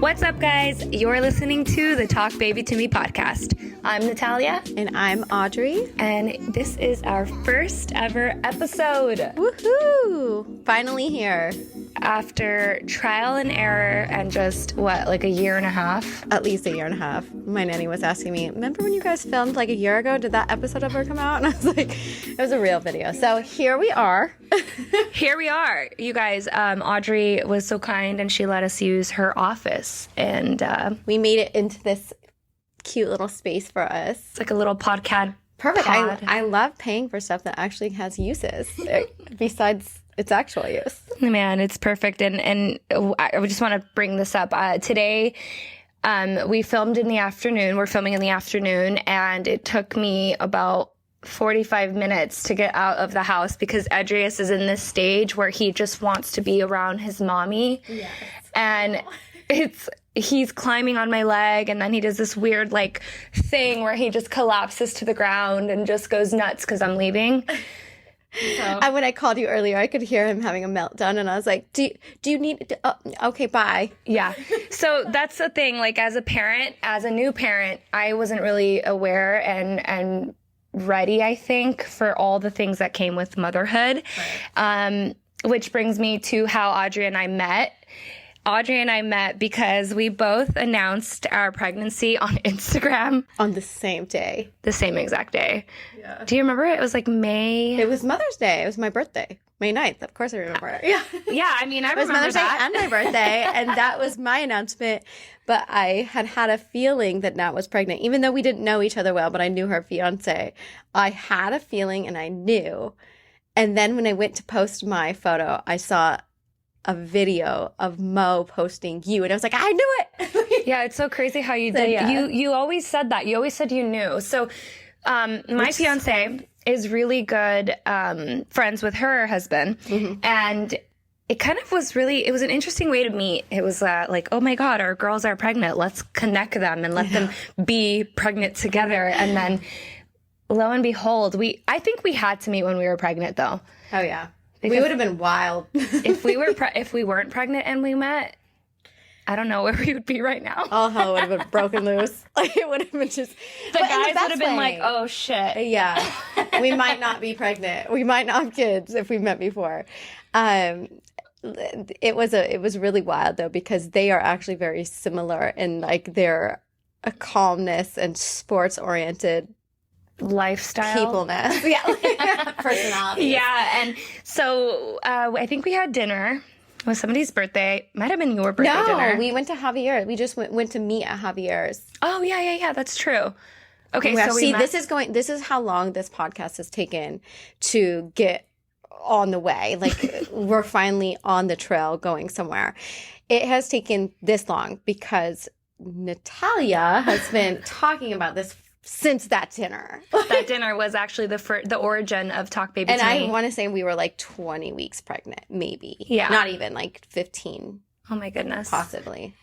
What's up, guys? You're listening to the Talk Baby to Me podcast. I'm Nathalia. And I'm Audrey. And this is our first ever episode. Woohoo! Finally here. After trial and error and just, like a year and a half? At least a year and a half. My nanny was asking me, remember when you guys filmed like a year ago? Did that episode ever come out? And I was like, it was a real video. So here we are. Here we are. You guys, Audrey was so kind and she let us use her office. And we made it into this cute little space for us. It's like a little podcast. Perfect. I love paying for stuff that actually has uses besides its actual use. Man, it's perfect. And I just want to bring this up. Today, we filmed in the afternoon. We're filming in the afternoon, and it took me about 45 minutes to get out of the house because Edrius is in this stage where he just wants to be around his mommy. Yes. And he's climbing on my leg, and then he does this weird thing where he just collapses to the ground and just goes nuts because I'm leaving. So. And when I called you earlier, I could hear him having a meltdown, and I was like, do you need okay, bye. Yeah. So that's the thing, as a parent, as a new parent, I wasn't really aware and ready, I think, for all the things that came with motherhood. Right. Which brings me to how Audrey and I met. Audrey and I met because we both announced our pregnancy on Instagram. On the same day. The same exact day. Yeah. Do you remember it? It was May. It was Mother's Day. It was my birthday. May 9th. Of course I remember it. Yeah. Yeah, I mean, I remember that. It was Mother's Day and my birthday, and that was my announcement. But I had a feeling that Nat was pregnant, even though we didn't know each other well, but I knew her fiance. I had a feeling and I knew. And then when I went to post my photo, I saw a video of Mo posting you, and I was like, I knew it. Yeah, it's so crazy how you did. Yeah. You always said that. You always said you knew. So my fiance is really good friends with her husband, and it kind of was it was an interesting way to meet. It was oh my God, our girls are pregnant. Let's connect them and let them be pregnant together. And then lo and behold, I think we had to meet when we were pregnant, though. Oh yeah. Because we would have been wild. if we weren't pregnant and we met, I don't know where we would be right now. All hell would have been broken loose. It would have been just... The guys would have been like, oh, shit. Yeah. We might not be pregnant. We might not have kids if we met before. It was really wild, though, because they are actually very similar in, their calmness and sports-oriented lifestyle, peopleness, personality. Yeah, and so I think we had dinner. It was somebody's birthday. Might have been your birthday dinner. No, we went to Javier. We just went to meet at Javier's. Oh yeah, that's true. Okay, so see, this is how long this podcast has taken to get on the way. We're finally on the trail going somewhere. It has taken this long because Nathalia has been talking about this since that dinner. That dinner was actually the origin of Talk Baby to Me. And I want to say we were 20 weeks pregnant, maybe. Yeah. Not even 15. Oh my goodness. Possibly.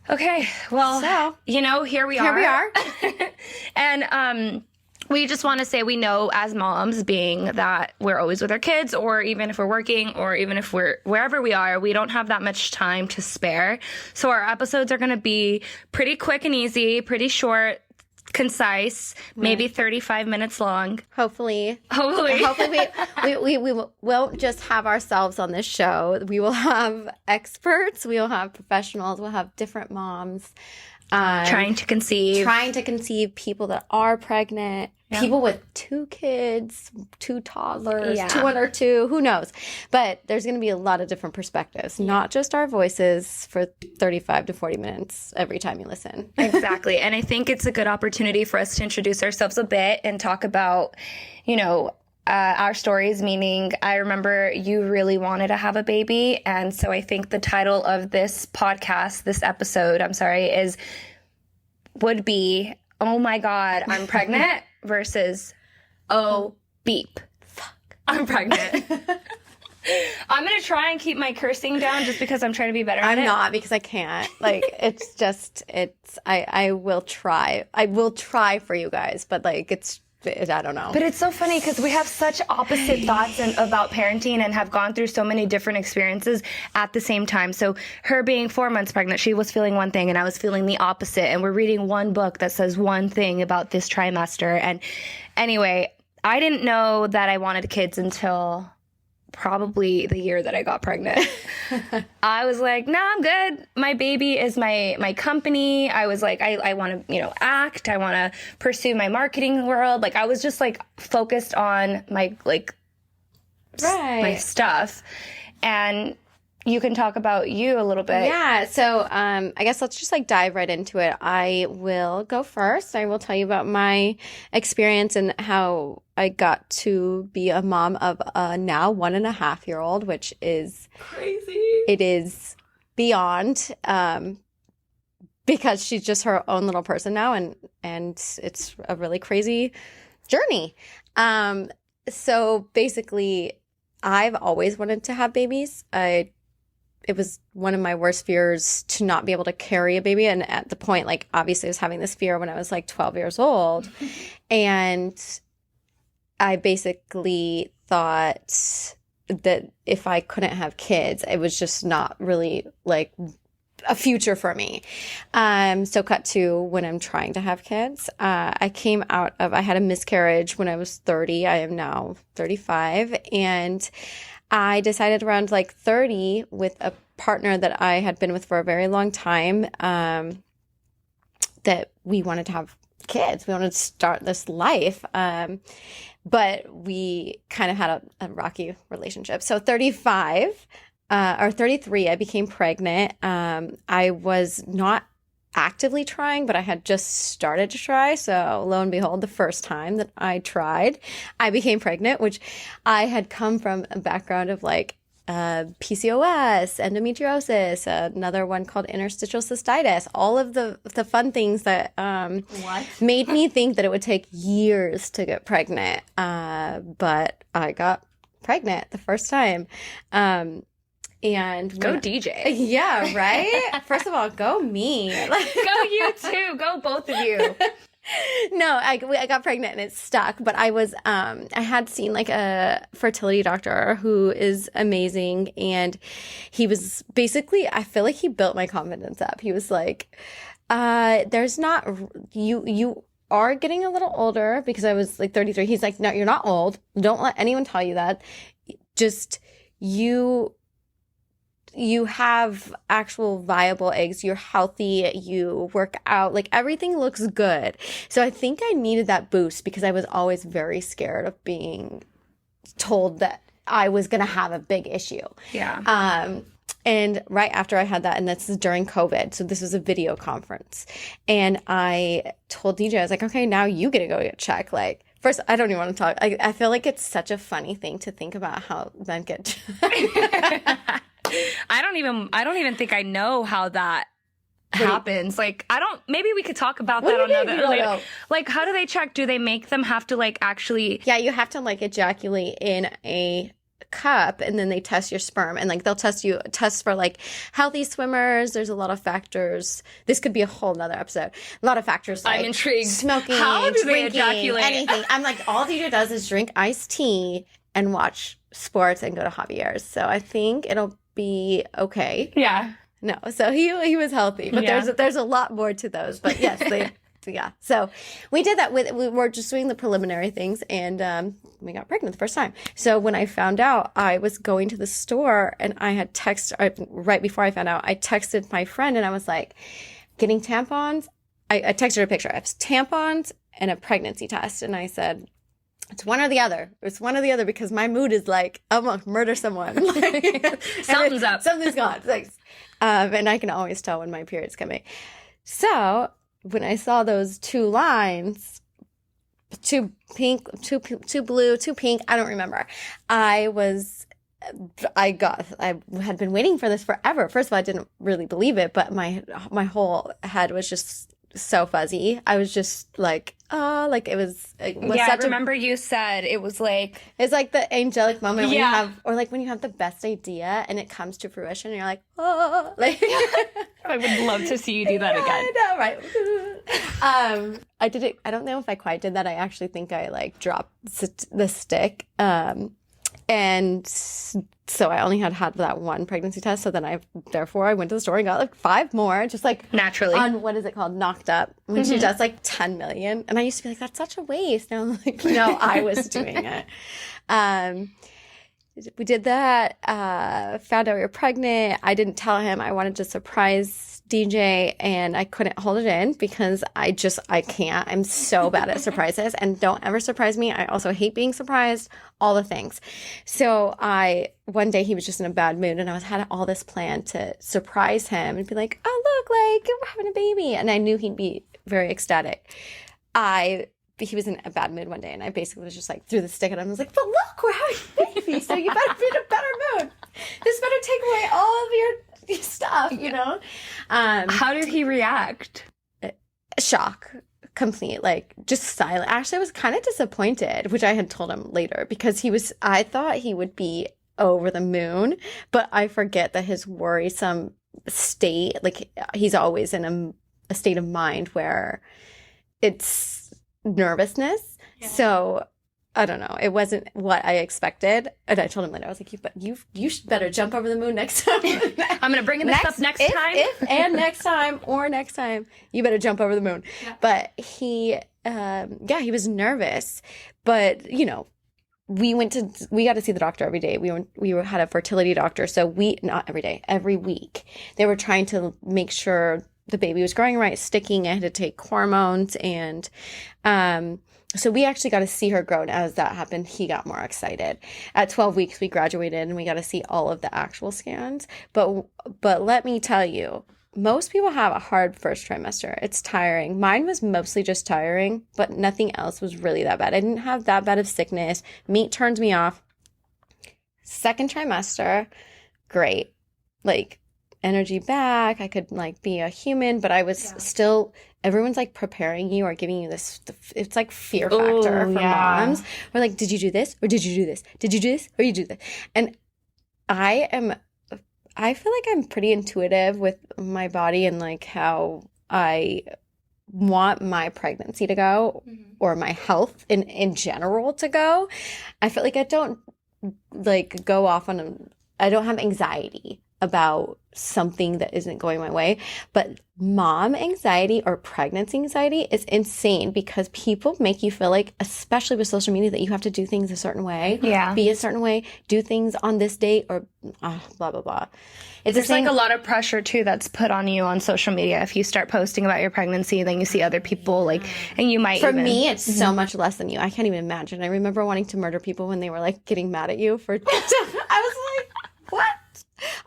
Okay. Well, so, here we are. Here we are. And we just want to say we know as moms, being that we're always with our kids, or even if we're working, or even if we're wherever we are, we don't have that much time to spare. So our episodes are going to be pretty quick and easy, pretty short, concise, maybe 35 minutes long. Hopefully we won't just have ourselves on this show. We will have experts, we will have professionals, we'll have different moms trying to conceive, people that are pregnant, people with 2 kids, 2 toddlers, 2 under 2, who knows. But there's going to be a lot of different perspectives, not just our voices for 35 to 40 minutes every time you listen. Exactly. And I think it's a good opportunity for us to introduce ourselves a bit and talk about, our stories, meaning I remember you really wanted to have a baby. And so I think the title of this podcast, this episode, would be, oh my God, I'm pregnant versus, oh, beep. Fuck, I'm pregnant. I'm going to try and keep my cursing down just because I'm trying to be better at it. I'm not, because I can't. I will try. I will try for you guys, but it's I don't know. But it's so funny because we have such opposite thoughts about parenting and have gone through so many different experiences at the same time. So her being 4 months pregnant, she was feeling one thing and I was feeling the opposite. And we're reading one book that says one thing about this trimester. And anyway, I didn't know that I wanted kids until probably the year that I got pregnant. I was like, no, I'm good. My baby is my company. I was like, I want to, act. I want to pursue my marketing world. Like, I was just like focused on my, my stuff. And you can talk about you a little bit. Yeah. So I guess let's just dive right into it. I will go first. I will tell you about my experience and how I got to be a mom of a now 1.5-year-old, which is crazy. It is beyond, because she's just her own little person now, and it's a really crazy journey. So basically, I've always wanted to have babies. It was one of my worst fears to not be able to carry a baby. And at the point, obviously I was having this fear when I was 12 years old. And I basically thought that if I couldn't have kids, it was just not really a future for me. So cut to when I'm trying to have kids. I had a miscarriage when I was 30. I am now 35. And I decided around 30 with a partner that I had been with for a very long time, that we wanted to have kids. We wanted to start this life. But we kind of had a rocky relationship. So 35 or 33, I became pregnant. I was not actively trying, but I had just started to try. So lo and behold, the first time that I tried, I became pregnant, which I had come from a background of PCOS, endometriosis, another one called interstitial cystitis, all of the fun things that made me think that it would take years to get pregnant. But I got pregnant the first time. And go DJ. Yeah, right? First of all, go me. Go you too. Go both of you. No, I got pregnant and it stuck, but I had seen a fertility doctor who is amazing, and he was basically, I feel like he built my confidence up. He was like, there's not, you are getting a little older, because I was 33. He's like, no, you're not old. Don't let anyone tell you that. Just you have actual viable eggs, you're healthy, you work out, everything looks good. So I think I needed that boost because I was always very scared of being told that I was going to have a big issue. Yeah. And right after I had that, and this is during COVID, so this was a video conference, and I told DJ, I was like, okay, now you get to go get checked. First, I don't even want to talk. I feel like it's such a funny thing to think about how men get checked. I don't even think I know how that happens. Maybe we could talk about that on another later. How do they check? Do they make them have to actually? Yeah, you have to ejaculate in a cup, and then they test your sperm, and they'll test for healthy swimmers. There's a lot of factors. This could be a whole nother episode. A lot of factors. I'm intrigued. Smoking, how do they drinking, ejaculate? Anything. I'm all DJ does is drink iced tea and watch sports and go to Javier's. So I think it'll be okay. Yeah. No, so he was healthy, but there's a lot more to those. But yes, yeah. So we did that we were just doing the preliminary things, and we got pregnant the first time. So when I found out, I was going to the store, and I had right before I found out, I texted my friend, and I was like, getting tampons. I texted her a picture. I have tampons and a pregnancy test, and I said, it's one or the other. It's one or the other, because my mood is I'm going to murder someone. Something's up. Something's gone. Thanks. And I can always tell when my period's coming. So when I saw those two lines, two pink, two blue, two pink, I don't remember. I had been waiting for this forever. First of all, I didn't really believe it, but my whole head was just so fuzzy. I was just it was I remember you said it was it's the angelic moment when you have, or when you have the best idea and it comes to fruition, and you're oh, I would love to see you do that again. I know, right? I did it. I don't know if I quite did that. I actually think I like dropped the stick. And so I only had that one pregnancy test. So then I went to the store and got like 5 more, just like naturally on, what is it called? Knocked Up, when she does like 10 million. And I used to be like, that's such a waste. Now I'm like, no, I was doing it. We did that, found out we were pregnant. I didn't tell him. I wanted to surprise DJ, and I couldn't hold it in because I can't. I'm so bad at surprises, and don't ever surprise me. I also hate being surprised, all the things. So one day he was just in a bad mood, and I had all this plan to surprise him and be like, oh, look, like we're having a baby. And I knew he'd be very ecstatic. He was in a bad mood one day, and I basically was just like, threw the stick at him. I was like, but look, we're having a baby, so you better be in a better mood. This better take away all of your stuff, you know? How did he react? Shock. Complete, like, just silent. Actually, I was kind of disappointed, which I had told him later, because I thought he would be over the moon, but I forget that his worrisome state, like, he's always in a state of mind where it's nervousness. Yeah. So I don't know. It wasn't what I expected. And I told him later, I was like, you should better jump over the moon next time. I'm going to bring this up next time. Next time, you better jump over the moon. Yeah. But he was nervous. But, you know, we got to see the doctor every day. We had a fertility doctor. So not every day, every week. They were trying to make sure the baby was growing right, sticking. I had to take hormones, and so we actually got to see her grow. And as that happened, he got more excited. At 12 weeks, we graduated, and we got to see all of the actual scans. But let me tell you, most people have a hard first trimester. It's tiring. Mine was mostly just tiring, but nothing else was really that bad. I didn't have that bad of sickness. Meat turns me off. Second trimester, great. Like, energy back. I could like be a human, but I was still, everyone's like preparing you or giving you this, it's like fear factor for moms. We're like, did you do this? Or did you do this? Did you do this? Or you do this? And I feel like I'm pretty intuitive with my body and like how I want my pregnancy to go, or my health in general to go. I feel like I don't like go off on I don't have anxiety about something that isn't going my way. But mom anxiety or pregnancy anxiety is insane, because people make you feel like, especially with social media, that you have to do things a certain way, be a certain way, do things on this date, or blah, blah, blah. There's like a lot of pressure too that's put on you on social media. If you start posting about your pregnancy, then you see other people like, and you might. For me, it's so much less than you. I can't even imagine. I remember wanting to murder people when they were like getting mad at you for. I was like, what?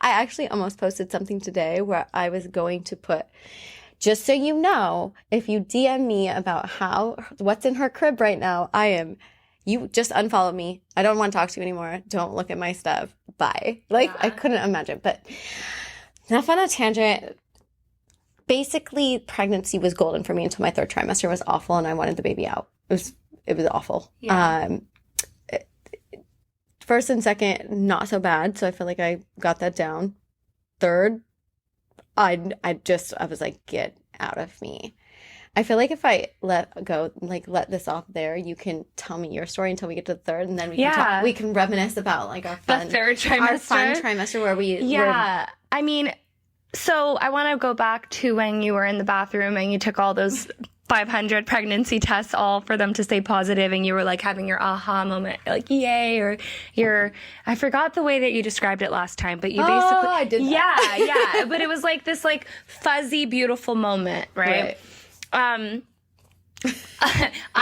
I actually almost posted something today where I was going to put, just so you know, if you DM me about what's in her crib right now, you just unfollow me. I don't want to talk to you anymore. Don't look at my stuff. Bye. Like, I couldn't imagine. But enough on a tangent. Basically, pregnancy was golden for me until my 3rd trimester was awful, and I wanted the baby out. It was awful. Yeah. First and second, not so bad. So I feel like I got that down. 3rd, I was like, get out of me. I feel like if I let this off there, you can tell me your story until we get to the 3rd, and then we can reminisce about like our fun, the 3rd trimester. Our fun trimester where we I mean, so I want to go back to when you were in the bathroom and you took all those 500 pregnancy tests, all for them to stay positive, and you were like having your aha moment, like yay, or I forgot the way that you described it last time, but you basically I did that. yeah but it was like this like fuzzy beautiful moment, right? I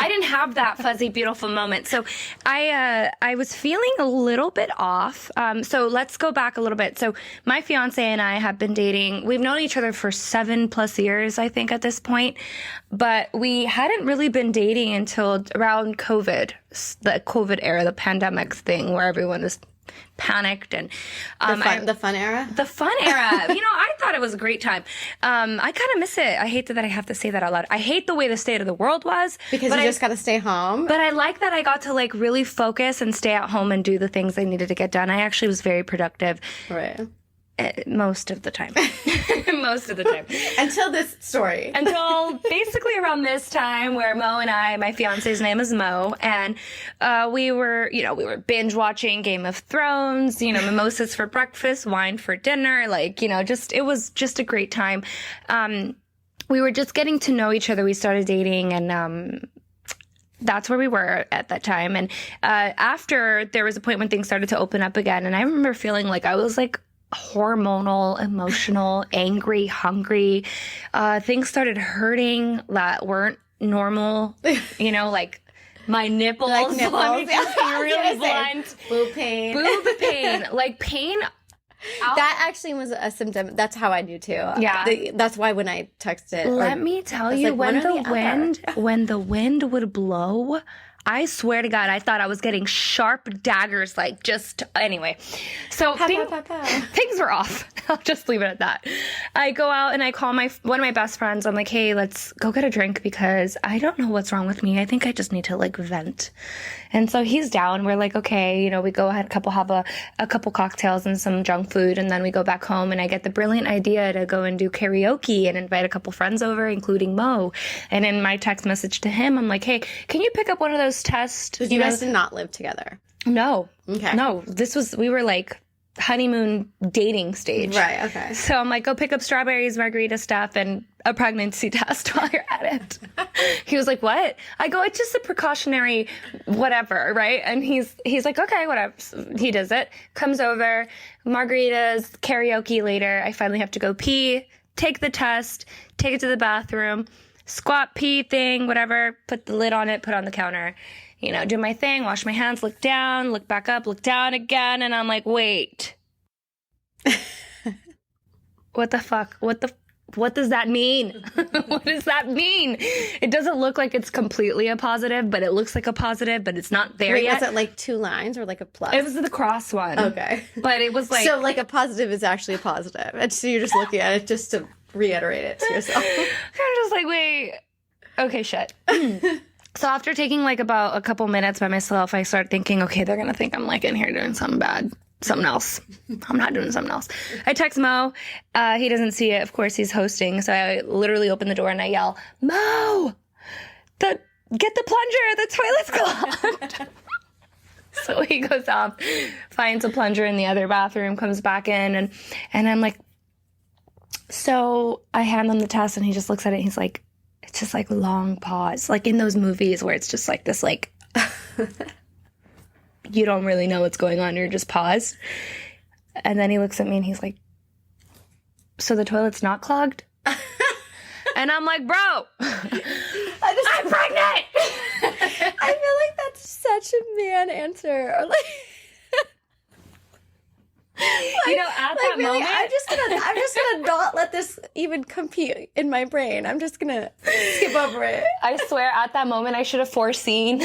didn't have that fuzzy beautiful moment, so I was feeling a little bit off. So let's go back a little bit. So my fiance and I have been dating. We've known each other for 7+ years, I think, at this point, but we hadn't really been dating until around COVID, the COVID era, the pandemic thing, where everyone was panicked and the fun era. You know, I thought it was a great time. I kind of miss it. I hate that I have to say that out loud. I hate the way the state of the world was, because you just got to stay home. But I like that I got to like really focus and stay at home and do the things I needed to get done. I actually was very productive. Right. Most of the time. Most of the time. Until this story. Until basically around this time where Mo and I, my fiance's name is Mo, and we were binge watching Game of Thrones, mimosas for breakfast, wine for dinner, it was just a great time. We were just getting to know each other. We started dating, and that's where we were at that time. And after, there was a point when things started to open up again, and I remember feeling like I was like hormonal, emotional, angry, hungry. Things started hurting that weren't normal, like my nipples. Like nipples. Let me just be really blunt. Boob pain. Boob pain. Like pain. That actually was a symptom. That's how I knew too. Yeah. That's why when I texted. Let me tell you, when the wind would blow, I swear to God, I thought I was getting sharp daggers, anyway. So things were off. I'll just leave it at that. I go out and I call one of my best friends. I'm like, hey, let's go get a drink because I don't know what's wrong with me. I think I just need to vent. And so he's down. We're like, okay, we go ahead, have a couple cocktails and some junk food. And then we go back home and I get the brilliant idea to go and do karaoke and invite a couple friends over, including Mo. And in my text message to him, I'm like, hey, can you pick up one of those tests? You guys did not live together. No. Okay. No, we were honeymoon dating stage. Right, okay. So I'm like, go pick up strawberries, margarita stuff, and a pregnancy test while you're at it. He was like, what? I go, it's just a precautionary whatever, right? And he's like, okay, whatever. So he does it. Comes over, margaritas, karaoke later. I finally have to go pee, take the test, take it to the bathroom, squat pee thing, whatever, put the lid on it, put it on the counter. Do my thing, wash my hands, look down, look back up, look down again. And I'm like, wait, what the fuck? What does that mean? What does that mean? It doesn't look like it's completely a positive, but it looks like a positive, but it's not there yet. Was it 2 lines or a plus? It was the cross one. Okay. But it was So a positive is actually a positive. And so you're just looking at it just to reiterate it to yourself. I'm just like, wait, okay, shit. So after taking about a couple minutes by myself, I start thinking, okay, they're going to think I'm in here doing something bad, something else. I'm not doing something else. I text Mo. He doesn't see it. Of course, he's hosting. So I literally open the door and I yell, Mo, get the plunger. The toilet's clogged. So he goes off, finds a plunger in the other bathroom, comes back in. And I'm like, so I hand him the test and he just looks at it. And he's like, it's just long pause, in those movies where it's just this you don't really know what's going on. You're just paused. And then he looks at me and he's like, so the toilet's not clogged? And I'm like, bro, I'm pregnant. I feel like that's such a man answer. Or at that really, moment, I'm just gonna not let this even compute in my brain. I'm just gonna skip over it. I swear, at that moment, I should have foreseen.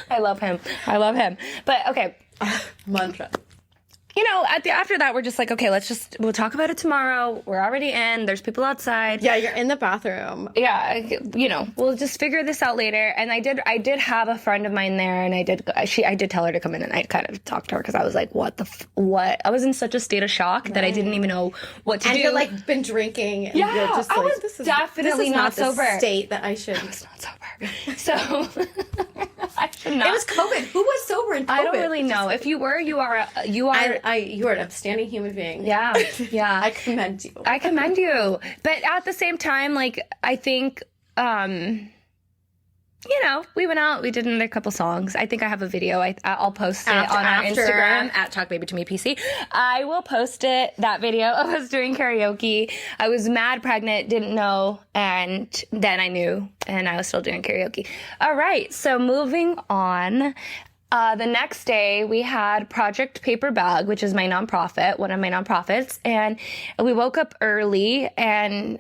I love him. But okay, mantra. After that, we're just like, okay, we'll talk about it tomorrow. We're already in. There's people outside. Yeah, you're in the bathroom. Yeah, we'll just figure this out later. And I did have a friend of mine there, and I did tell her to come in, and I kind of talked to her because I was like, what? I was in such a state of shock that I didn't even know what to do. And you're been drinking. And yeah, you're just I was definitely not sober. The state that I should. I was not sober. So I should not. It was COVID. Who was sober in COVID? I don't really know. If you were, you are. You are an upstanding human being. Yeah. I commend you. I commend you. But at the same time, I think, we went out, we did another couple songs. I think I have a video. I'll post it on our Instagram at TalkBabyToMePC. I will post it, that video of us doing karaoke. I was mad pregnant, didn't know, and then I knew, and I was still doing karaoke. All right, so moving on. The next day, we had Project Paper Bag, which is my nonprofit, one of my nonprofits, and we woke up early, and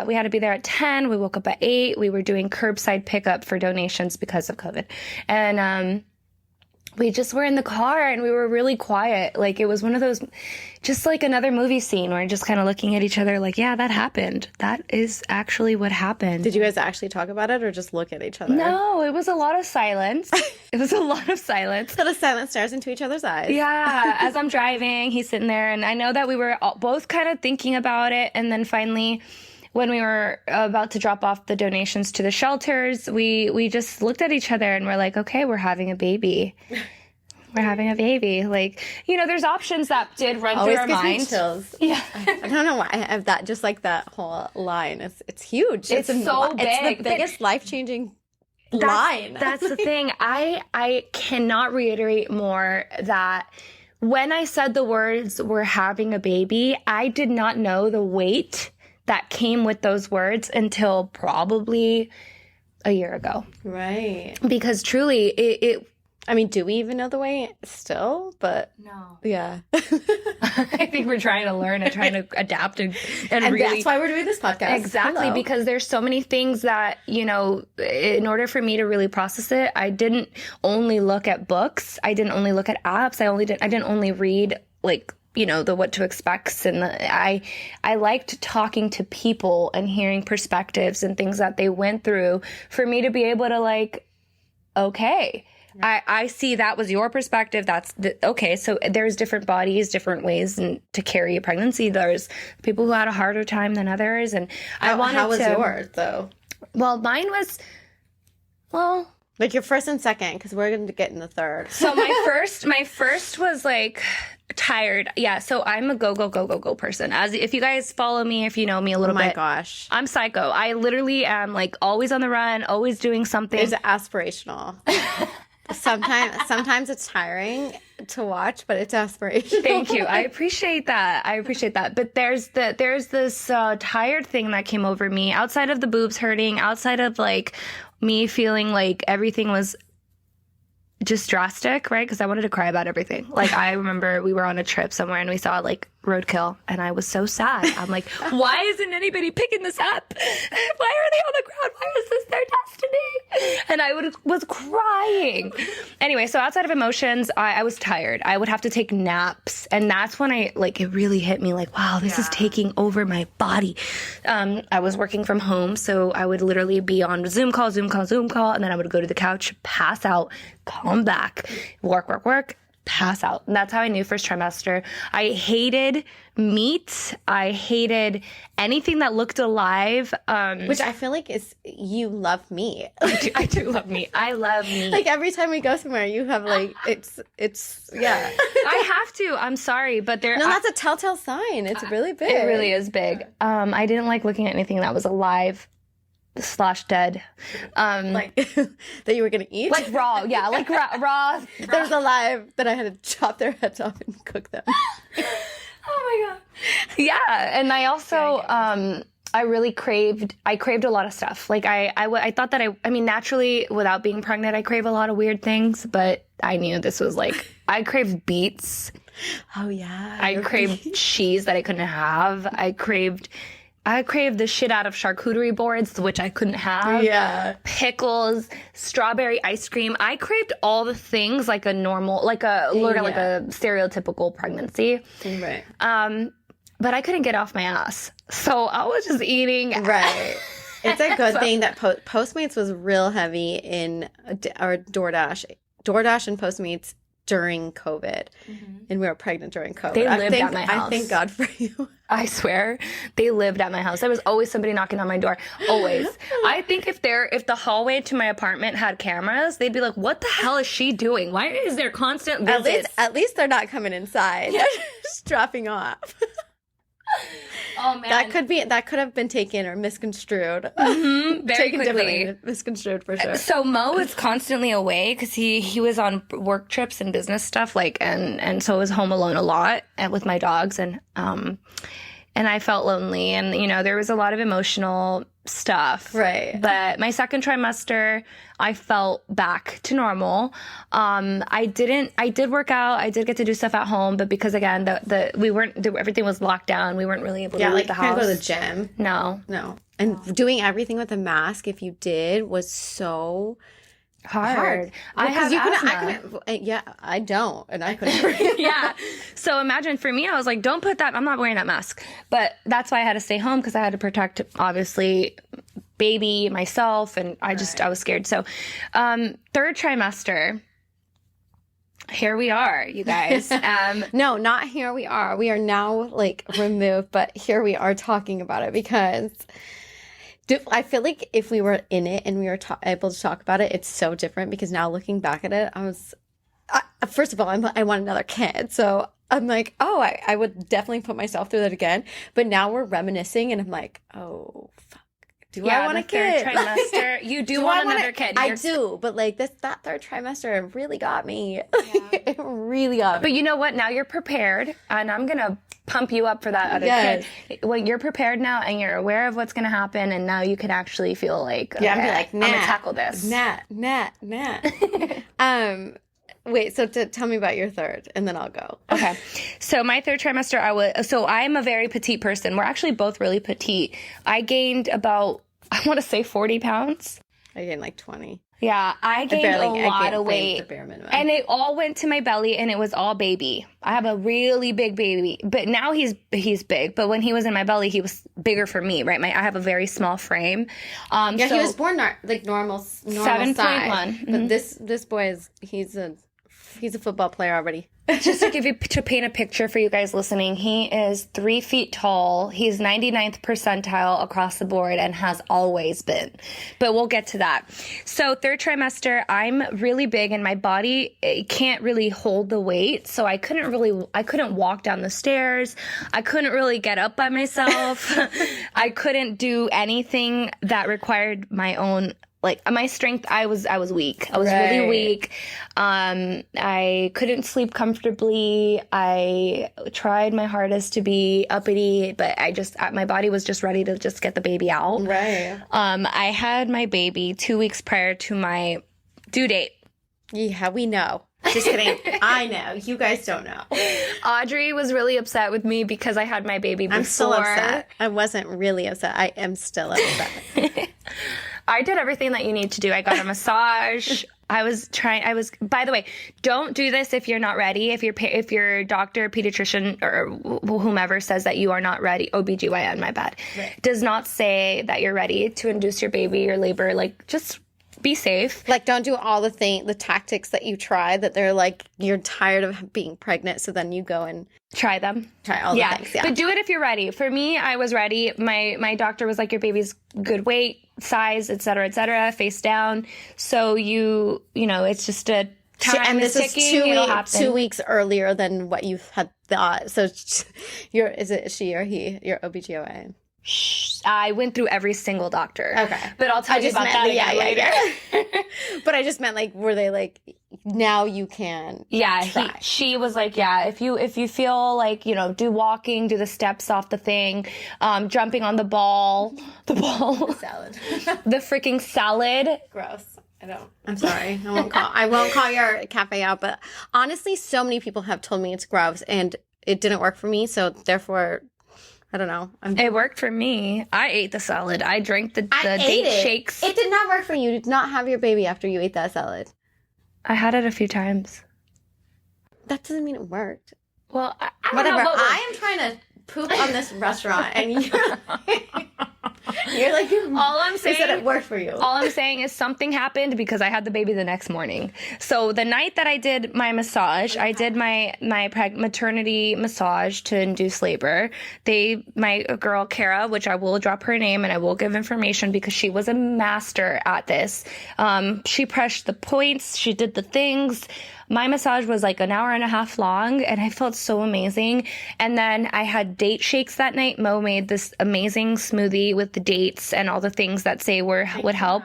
we had to be there at 10. We woke up at 8. We were doing curbside pickup for donations because of COVID. And we just were in the car and we were really quiet. Like, it was one of those, just like another movie scene where just kind of looking at each other like, yeah, that happened. That is actually what happened. Did you guys actually talk about it or just look at each other? No, it was a lot of silence. It was a lot of silence. So the silent stares into each other's eyes. Yeah. As I'm driving, he's sitting there, and I know that we were both kind of thinking about it. And then finally, when we were about to drop off the donations to the shelters, we just looked at each other and we're like, okay, we're having a baby. We're having a baby. Like, you know, there's options that did run through our mind. Chills. Yeah. I don't know why I have that, just like that whole line. It's huge. It's so big. It's the biggest life-changing line. That's the thing. I cannot reiterate more that when I said the words, we're having a baby, I did not know the weight that came with those words until probably a year ago. Right. Because truly, it I mean, do we even know the way still? But no. Yeah. I think we're trying to learn and trying to adapt and really. That's why we're doing this podcast. Exactly. Hello. Because there's so many things that, you know, in order for me to really process it, I didn't only look at books. I didn't only look at apps. I didn't only read, like, you know, the what to expect. And I liked talking to people and hearing perspectives and things that they went through for me to be able to, like, okay, I see that was your perspective. Okay. So there's different bodies, different ways to carry a pregnancy. There's people who had a harder time than others. And how was yours, though? Well, mine was, like your first and second, because we're going to get in the third. So my first was like tired. Yeah. So I'm a go person. As if you guys follow me, if you know me a little bit. Oh my gosh. I'm psycho. I literally am like always on the run, always doing something. It's aspirational. Sometimes it's tiring to watch, but it's aspirational. Thank you. I appreciate that. But there's this tired thing that came over me outside of the boobs hurting, outside of like me feeling like everything was just drastic, right? Because I wanted to cry about everything. Like, I remember we were on a trip somewhere and we saw like roadkill, and I was so sad. I'm like, why isn't anybody picking this up? Why are they on the ground? Why is this their destiny? And I was crying. Anyway, so outside of emotions, I was tired. I would have to take naps, and that's when it really hit me like, wow, this is taking over my body. I was working from home, so I would literally be on Zoom call, and then I would go to the couch, pass out, come back, work, pass out. And that's how I knew first trimester. I hated meat. I hated anything that looked alive. Which I feel like is, you love meat. I do love meat. I love meat. Like every time we go somewhere, you have like, it's yeah. I have to. I'm sorry, but that's a telltale sign. It's really big. It really is big. I didn't like looking at anything that was alive / dead, like that you were gonna eat, like raw. Yeah, like raw. There's alive that I had to chop their heads off and cook them. Oh my god. Yeah, and I also I really craved a lot of stuff. Like I thought that I mean naturally without being pregnant I crave a lot of weird things, but I knew this was like I craved beets. Oh yeah. I craved cheese that I couldn't have. I craved the shit out of charcuterie boards, which I couldn't have. Yeah. Pickles, strawberry ice cream. I craved all the things like a normal, like a stereotypical pregnancy. Right. But I couldn't get off my ass. So I was just eating. Right. It's a good thing that Postmates was real heavy in our DoorDash and Postmates during COVID. Mm-hmm. And we were pregnant during COVID. They lived at my house. I thank God for you. I swear, they lived at my house. There was always somebody knocking on my door. Always. I think if the hallway to my apartment had cameras, they'd be like, "What the hell is she doing? Why is there constant visits?" At least they're not coming inside. Yeah. Just dropping off. Oh man, that could have been taken or misconstrued. Mm-hmm, very taken quickly. Differently, misconstrued for sure. So Mo is constantly away because he was on work trips and business stuff, and so I was home alone a lot with my dogs, and I felt lonely, and there was a lot of emotional stuff. Right. But my second trimester, I felt back to normal. I did work out. I did get to do stuff at home, but because again, everything was locked down. We weren't really able to leave the house. You can't go to the gym. No. And doing everything with a mask, if you did, was so hard. I have you asthma. I don't, and I couldn't. Yeah. So imagine for me, I was like, don't put that, I'm not wearing that mask. But that's why I had to stay home, because I had to protect, obviously, baby, myself, and I was scared. So third trimester, here we are, you guys. No, not here we are. We are now like removed, but here we are talking about it, because I feel like if we were in it and we were able to talk about it, it's so different, because now looking back at it, first of all, I want another kid. So I'm like, oh, I would definitely put myself through that again. But now we're reminiscing, and I'm like, oh, fuck. Do I want a kid? Third trimester, you do want another kid. I do, but like that third trimester really got me. Yeah. It really got me. But you know what? Now you're prepared, and I'm gonna pump you up for that other kid. Well, you're prepared now, and you're aware of what's gonna happen, and now you can actually feel like, okay, I'm like, nah, I'm gonna tackle this. Nah. Wait, so tell me about your third, and then I'll go. Okay. So my third trimester, I'm a very petite person. We're actually both really petite. I gained about, I want to say 40 pounds. I gained like 20. Yeah, I gained a lot of weight. The bare minimum. And it all went to my belly, and it was all baby. I have a really big baby, but now he's big. But when he was in my belly, he was bigger for me, right? I have a very small frame. He was born like normal 7.1. Size. But this boy he's a football player already. Just to paint a picture for you guys listening, he is 3 feet tall. He's 99th percentile across the board and has always been. But we'll get to that. So third trimester, I'm really big, and my body can't really hold the weight. So I couldn't walk down the stairs. I couldn't really get up by myself. I couldn't do anything that required my own, like my strength. I was weak. I was really weak. I couldn't sleep comfortably. I tried my hardest to be uppity, but my body was just ready to just get the baby out. Right. I had my baby 2 weeks prior to my due date. Yeah, we know. Just kidding. I know. You guys don't know. Audrey was really upset with me because I had my baby before. I'm still upset. I wasn't really upset. I am still upset. I did everything that you need to do. I got a massage. By the way, don't do this if you're not ready. If your doctor, pediatrician, or whomever says that you are not ready, OBGYN, my bad, does not say that you're ready to induce your baby or labor, like, just be safe. Like, don't do all the tactics that you try that they're like, you're tired of being pregnant, so then you go and try them. Try all the things. Yeah. But do it if you're ready. For me, I was ready. My doctor was like, your baby's good weight, size, et cetera, face down. So you know, it's just a time. And this is ticking, 2 weeks earlier than what you had thought. So is it she or he, your OBGYN? I went through every single doctor. Okay. But I'll tell you about that later. But I just meant, like, were they like, now you can try? She was like, yeah, if you feel like, you know, do walking, do the steps off the thing, jumping on the ball. The salad. The freaking salad. Gross. I'm sorry. I won't call your cafe out, but honestly, so many people have told me it's gross, and it didn't work for me, so therefore, I don't know. It worked for me. I ate the salad. I drank the date shakes. It did not work for you. You did not have your baby after you ate that salad. I had it a few times. That doesn't mean it worked. Well, whatever. I am trying to poop on this restaurant, and you're like, all I'm saying is that it worked for you. All I'm saying is something happened because I had the baby the next morning. So the night that I did my massage, I did my maternity massage to induce labor. My girl Kara, which I will drop her name and I will give information because she was a master at this. She pressed the points. She did the things. My massage was like an hour and a half long, and I felt so amazing. And then I had date shakes that night. Mo made this amazing smoothie with the dates and all the things that would help.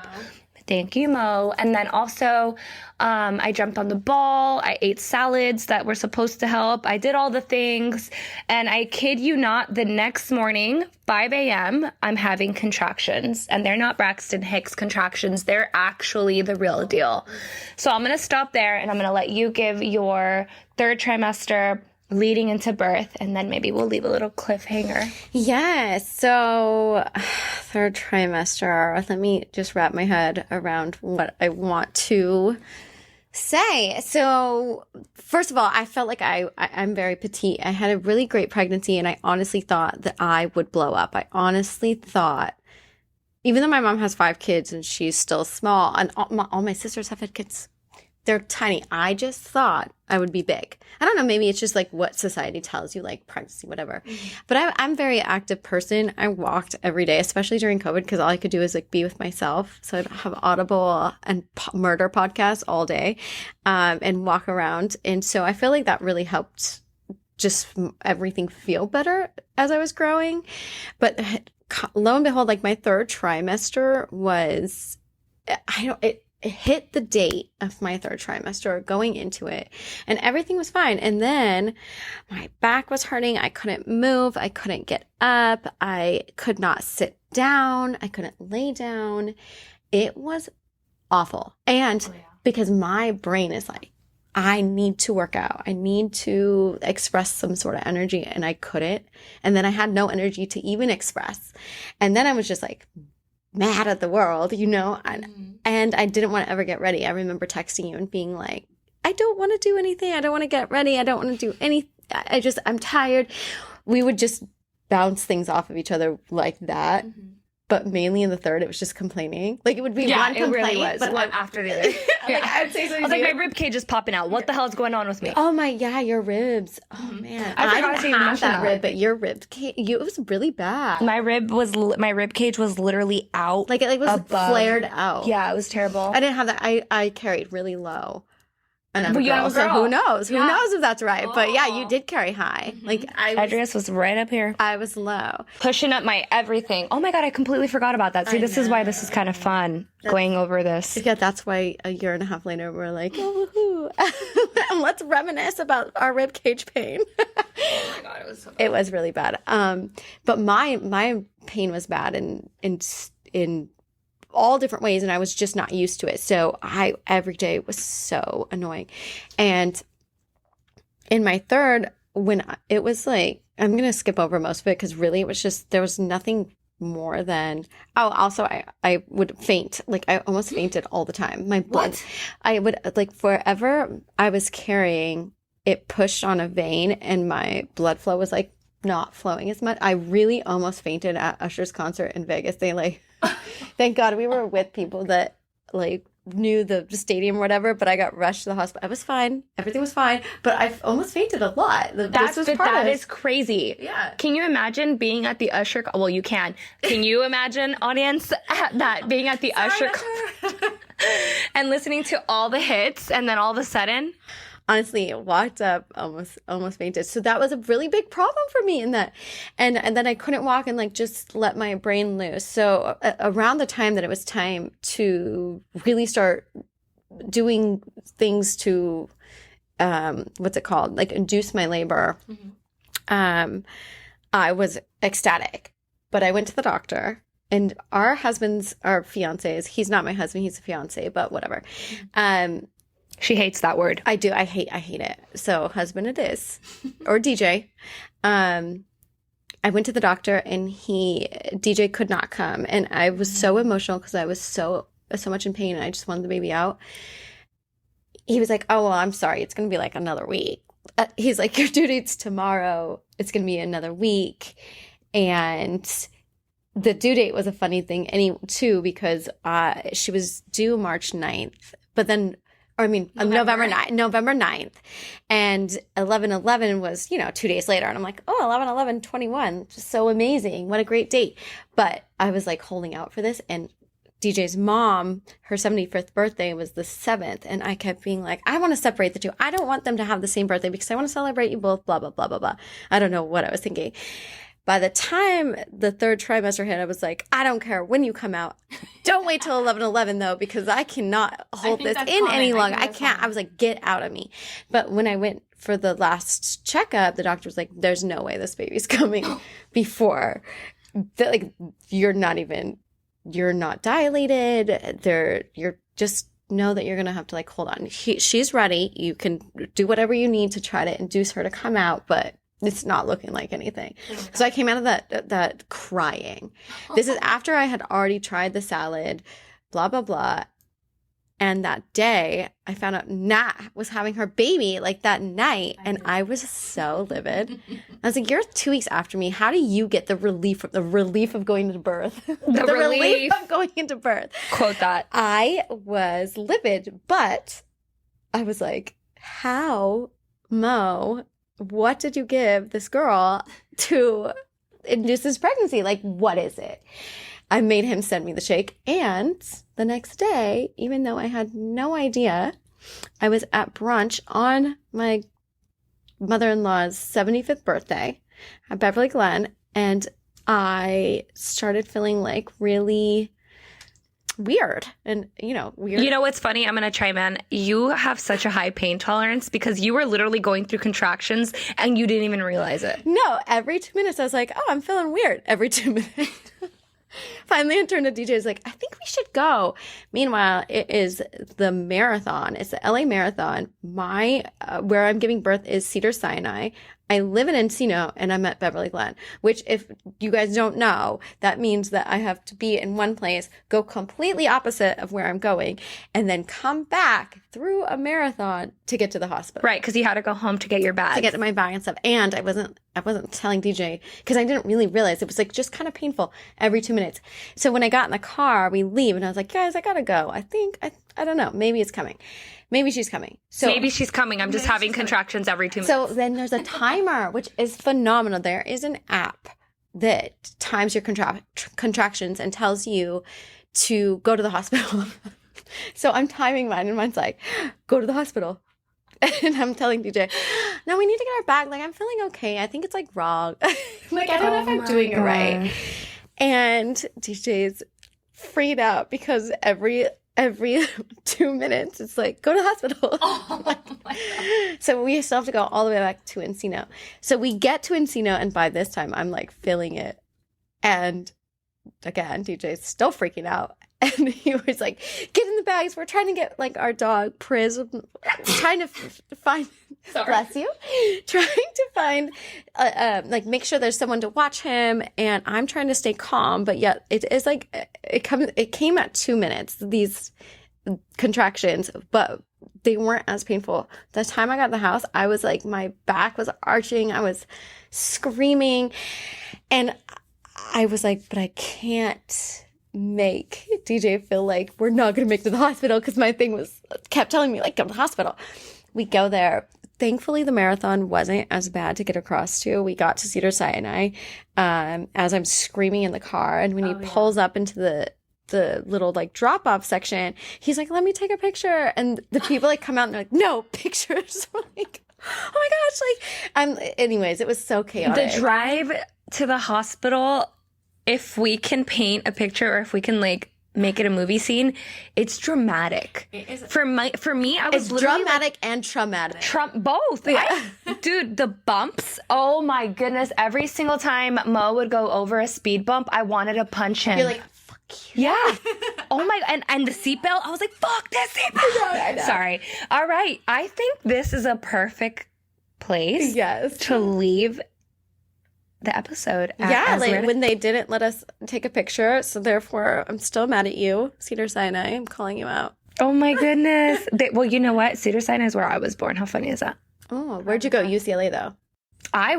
Thank you, Mo. And then also, I jumped on the ball. I ate salads that were supposed to help. I did all the things. And I kid you not, the next morning, 5 a.m., I'm having contractions. And they're not Braxton Hicks contractions. They're actually the real deal. So I'm going to stop there, and I'm going to let you give your third trimester leading into birth, and then maybe we'll leave a little cliffhanger. Yes. So third trimester. Let me just wrap my head around what I want to say. So first of all, I felt like I'm very petite. I had a really great pregnancy, and I honestly thought that I would blow up. I honestly thought, even though my mom has 5 kids and she's still small, and all my sisters have had kids, they're tiny. I just thought I would be big. I don't know. Maybe it's just like what society tells you, like pregnancy, whatever. But I'm a very active person. I walked every day, especially during COVID, because all I could do is like be with myself. So I'd have Audible and murder podcasts all day, and walk around. And so I feel like that really helped just everything feel better as I was growing. But lo and behold, like my third trimester was, it hit the date of my third trimester going into it, and everything was fine. And then my back was hurting. I couldn't move. I couldn't get up. I could not sit down. I couldn't lay down. It was awful. And because my brain is like, I need to work out. I need to express some sort of energy, and I couldn't. And then I had no energy to even express. And then I was just like mad at the world, and I didn't want to ever get ready. I remember texting you and being like, I don't want to do anything. I don't want to get ready. I don't want to do anything. I'm tired. We would just bounce things off of each other like that. But mainly in the third, it was just complaining. Like, it would be one complaint, really was. but one after the other. like, I'd say something. I was like, my rib cage is popping out. What the hell is going on with me? Oh your ribs. Oh man, I forgot to didn't have that rib, but your rib cage, it was really bad. My rib cage was literally out. Like it was above. flared out. Yeah, it was terrible. I didn't have that. I carried really low. And I'm a Well, girl, you're a so girl. who knows? Who Yeah. knows if that's right? But yeah, you did carry high. Like Adria's was right up here. I was low. Pushing up my everything. Oh my God, I completely forgot about that. See, this is why this is kind of fun, going over this. Yeah, that's why a year and a half later we're like, oh, woohoo. And let's reminisce about our rib cage pain. Oh my God, it was so bad. It was really bad. But my pain was bad in all different ways, and I was just not used to it. So every day was so annoying. And in my third, it was like, I'm going to skip over most of it because really it was just, there was nothing more than, also I would faint. Like I almost fainted all the time. My blood, I would like forever I was carrying, it pushed on a vein and my blood flow was like not flowing as much. I really almost fainted at Usher's concert in Vegas. They like, thank God we were with people that like knew the stadium or whatever, but I got rushed to the hospital. I was fine. Everything was fine, but I almost fainted a lot. That is crazy. Yeah. Can you imagine being at the Usher? Well, you can. Can you imagine, audience, that being at the Usher and listening to all the hits, and then all of a sudden, honestly, walked up, almost fainted. So that was a really big problem for me in that. And then I couldn't walk and like just let my brain loose. So around the time that it was time to really start doing things to, what's it called? Like induce my labor. I was ecstatic, but I went to the doctor. And our fiancés, he's not my husband, he's a fiancé, but whatever. she hates that word. I do. I hate it. So husband it is. Or DJ. I went to the doctor and DJ could not come. And I was so emotional because I was so much in pain and I just wanted the baby out. He was like, oh, well, I'm sorry. It's going to be like another week. He's like, your due date's tomorrow. It's going to be another week. And the due date was a funny thing too, because she was due March 9th. But then November 9th. And 11/11 was, 2 days later. And I'm like, oh, 11/11/21. Just so amazing. What a great date. But I was like holding out for this. And DJ's mom, her 75th birthday was the 7th. And I kept being like, I want to separate the two. I don't want them to have the same birthday because I want to celebrate you both, blah, blah, blah, blah, blah. I don't know what I was thinking. By the time the third trimester hit, I was like, I don't care when you come out. Don't wait till 11/11 though, because I cannot hold this in any longer. I can't. I was like, get out of me. But when I went for the last checkup, the doctor was like, there's no way this baby's coming before. Like, you're not dilated. You're just know that you're going to have to like, hold on. She's ready. You can do whatever you need to try to induce her to come out, but It's not looking like anything. So I came out of that crying. This is after I had already tried the salad, blah, blah, blah. And that day, I found out Nat was having her baby like that night. And I was so livid. I was like, you're 2 weeks after me. How do you get the relief of going into birth? The relief of going into birth. Quote that. I was livid, but I was like, how, Mo, what did you give this girl to induce this pregnancy? Like, what is it? I made him send me the shake. And the next day, even though I had no idea, I was at brunch on my mother-in-law's 75th birthday at Beverly Glen. And I started feeling like really weird and, weird. You know what's funny? I'm going to chime in. You have such a high pain tolerance because you were literally going through contractions and you didn't even realize it. No, every 2 minutes I was like, oh, I'm feeling weird every 2 minutes. Finally, I turned to DJ. I was like, I think we should go. Meanwhile, it is the marathon. It's the LA Marathon. Where I'm giving birth is Cedars-Sinai. I live in Encino and I'm at Beverly Glen, which if you guys don't know, that means that I have to be in one place, go completely opposite of where I'm going, and then come back through a marathon to get to the hospital. Right, because you had to go home to get your bag. To get my bag and stuff. And I wasn't telling DJ because I didn't really realize it was like just kind of painful every 2 minutes. So when I got in the car, we leave and I was like, guys, I gotta go. I don't know. Maybe it's coming. Maybe she's coming. So maybe she's coming. I'm just having contractions every 2 minutes. So then there's a timer, which is phenomenal. There is an app that times your contractions and tells you to go to the hospital. So I'm timing mine and mine's like, go to the hospital. And I'm telling DJ, no, we need to get our bag. Like, I'm feeling okay. I think it's like wrong. Like, I don't know if I'm doing it right. And DJ's freaked out because every 2 minutes, it's like, go to the hospital. Oh my God. So we still have to go all the way back to Encino. So we get to Encino, and by this time, I'm like feeling it. And again, DJ's still freaking out. And he was like, get in the bags. We're trying to get like our dog, Priz, trying to find, bless you, trying to find, like make sure there's someone to watch him. And I'm trying to stay calm, but yet it is like, it came at 2 minutes, these contractions, but they weren't as painful. The time I got in the house, I was like, my back was arching. I was screaming. And I was like, but I can't make DJ feel like we're not going to make it to the hospital because my thing kept telling me like, go to the hospital. We go there. Thankfully, the marathon wasn't as bad to get across to. We got to Cedars-Sinai as I'm screaming in the car. And when he pulls up into the little like drop off section, he's like, let me take a picture. And the people like come out and they're like, no pictures. I'm like, oh my gosh. Like, anyways, it was so chaotic. The drive to the hospital, if we can paint a picture or if we can like make it a movie scene, it's dramatic. It is. For me, I was it's literally dramatic and traumatic. Both. Yeah. Dude, the bumps. Oh my goodness. Every single time Mo would go over a speed bump, I wanted to punch him. You're like, fuck you. Yeah. Oh my, and the seatbelt, I was like, fuck this seatbelt. Sorry. All right. I think this is a perfect place to leave the episode. Like when they didn't let us take a picture, so therefore I'm still mad at you, Cedars-Sinai. I'm calling you out. Oh my goodness. Well, you know what? Cedars-Sinai is where I was born. How funny is that? Oh, where'd you go? UCLA though. I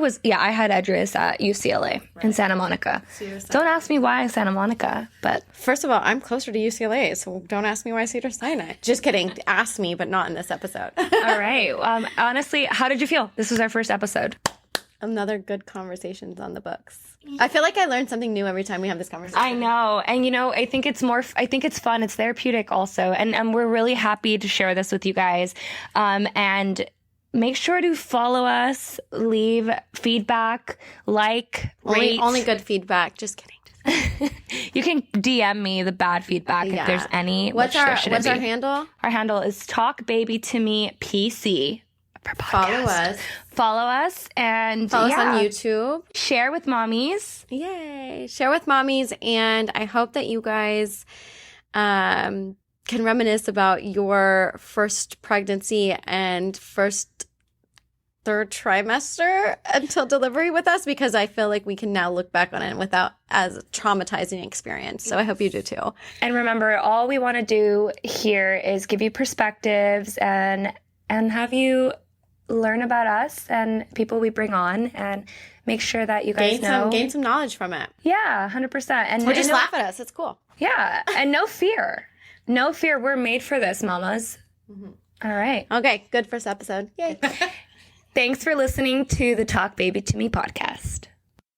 had Edris at UCLA in Santa Monica. Don't ask me why Santa Monica, but first of all, I'm closer to UCLA, so don't ask me why Cedars-Sinai. Just kidding. Ask me, but not in this episode. All right. Honestly, how did you feel? This was our first episode. Another good conversations on the books. I feel like I learn something new every time we have this conversation. I know. And, I think it's fun. It's therapeutic also. And we're really happy to share this with you guys. And make sure to follow us, leave feedback, rate. Only good feedback. Just kidding. You can DM me the bad feedback if there's any. What's our handle? Our handle is TalkBabyToMePC. Follow us and follow us on YouTube. Share with mommies. Yay! Share with mommies, and I hope that you guys can reminisce about your first pregnancy and first third trimester until delivery with us, because I feel like we can now look back on it without as a traumatizing experience. So I hope you do too. And remember, all we want to do here is give you perspectives and have you learn about us and people we bring on, and make sure that you guys gain some knowledge from it. Yeah, 100%. And or just laugh at us. It's cool. Yeah, and no fear. No fear. We're made for this, mamas. Mm-hmm. All right. Okay, good first episode. Yay. Thanks for listening to the Talk Baby to Me podcast.